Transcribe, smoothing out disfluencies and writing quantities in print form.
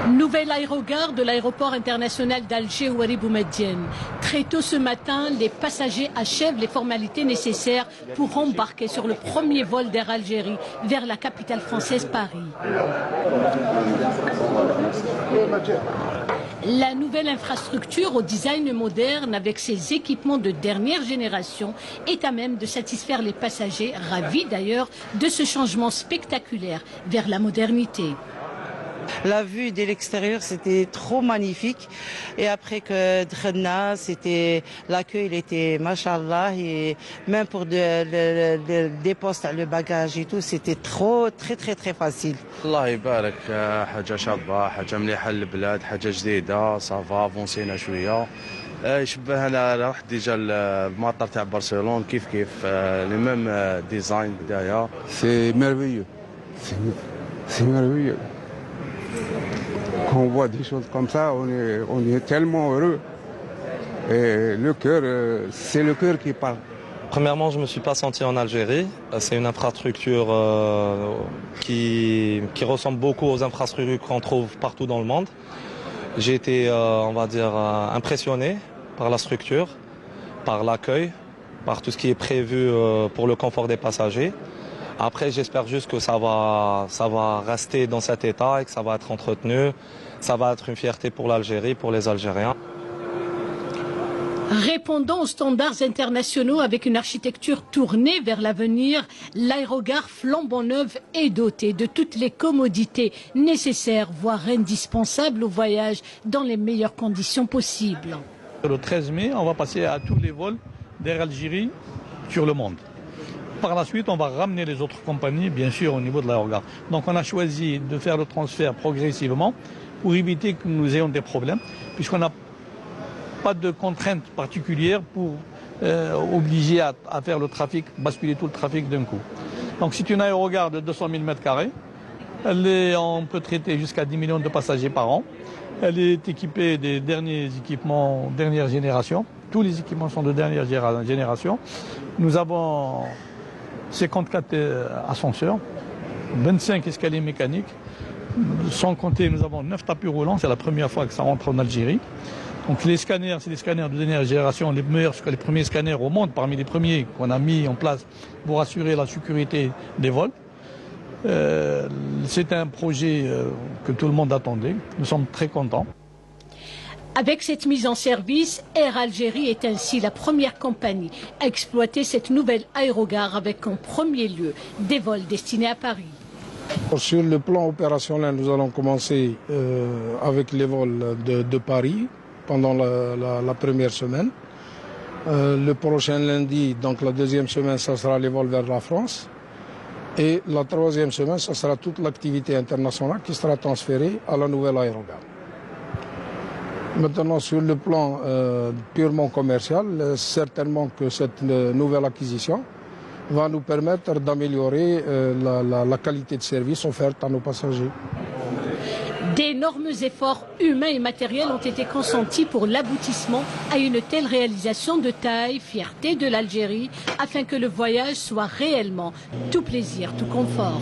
Nouvel aérogare de l'aéroport international d'Alger Ouari Boumedienne. Très tôt ce matin, les passagers achèvent les formalités nécessaires pour embarquer sur le premier vol d'Air Algérie vers la capitale française Paris. La nouvelle infrastructure au design moderne avec ses équipements de dernière génération est à même de satisfaire les passagers, ravis d'ailleurs de ce changement spectaculaire vers la modernité. La vue de l'extérieur, c'était trop magnifique. Et après que Dredna, l'accueil était machallah. Et même pour des postes, le bagage et tout, c'était très facile. الله يبارك حاجة شابة حاجة مليحة للبلاد حاجة جديدة صافا فونسينا شوية يشبه انا رحت ديجا المطار تاع برشلونة كيف لي ميم ديزاين بداية C'est merveilleux. C'est merveilleux. Quand on voit des choses comme ça, on est tellement heureux. Et le cœur, c'est le cœur qui parle. Premièrement, je ne me suis pas senti en Algérie. C'est une infrastructure qui ressemble beaucoup aux infrastructures qu'on trouve partout dans le monde. J'ai été, on va dire, impressionné par la structure, par l'accueil, par tout ce qui est prévu pour le confort des passagers. Après, j'espère juste que ça va rester dans cet état et que ça va être entretenu. Ça va être une fierté pour l'Algérie, pour les Algériens. Répondant aux standards internationaux avec une architecture tournée vers l'avenir, l'aérogare flambant neuve est doté de toutes les commodités nécessaires, voire indispensables au voyage dans les meilleures conditions possibles. Le 13 mai, on va passer à tous les vols d'Air Algérie sur le monde. Par la suite, on va ramener les autres compagnies, bien sûr, au niveau de l'aérogare. Donc on a choisi de faire le transfert progressivement pour éviter que nous ayons des problèmes, puisqu'on n'a pas de contraintes particulières pour obliger à faire le trafic, basculer tout le trafic d'un coup. Donc c'est une aérogare de 200 000 m². On peut traiter jusqu'à 10 millions de passagers par an. Elle est équipée des derniers équipements dernière génération. Tous les équipements sont de dernière génération. Nous avons 54 ascenseurs, 25 escaliers mécaniques. Sans compter, nous avons 9 tapis roulants. C'est la première fois que ça rentre en Algérie. Donc les scanners, c'est des scanners de dernière génération, les meilleurs, les premiers scanners au monde, parmi les premiers qu'on a mis en place pour assurer la sécurité des vols. C'est un projet que tout le monde attendait. Nous sommes très contents. Avec cette mise en service, Air Algérie est ainsi la première compagnie à exploiter cette nouvelle aérogare avec en premier lieu des vols destinés à Paris. Sur le plan opérationnel, nous allons commencer avec les vols de Paris pendant la première semaine. Le prochain lundi, donc la deuxième semaine, ça sera les vols vers la France. Et la troisième semaine, ça sera toute l'activité internationale qui sera transférée à la nouvelle aérogare. Maintenant, sur le plan purement commercial, certainement que cette nouvelle acquisition va nous permettre d'améliorer la qualité de service offerte à nos passagers. D'énormes efforts humains et matériels ont été consentis pour l'aboutissement à une telle réalisation de taille, fierté de l'Algérie, afin que le voyage soit réellement tout plaisir, tout confort.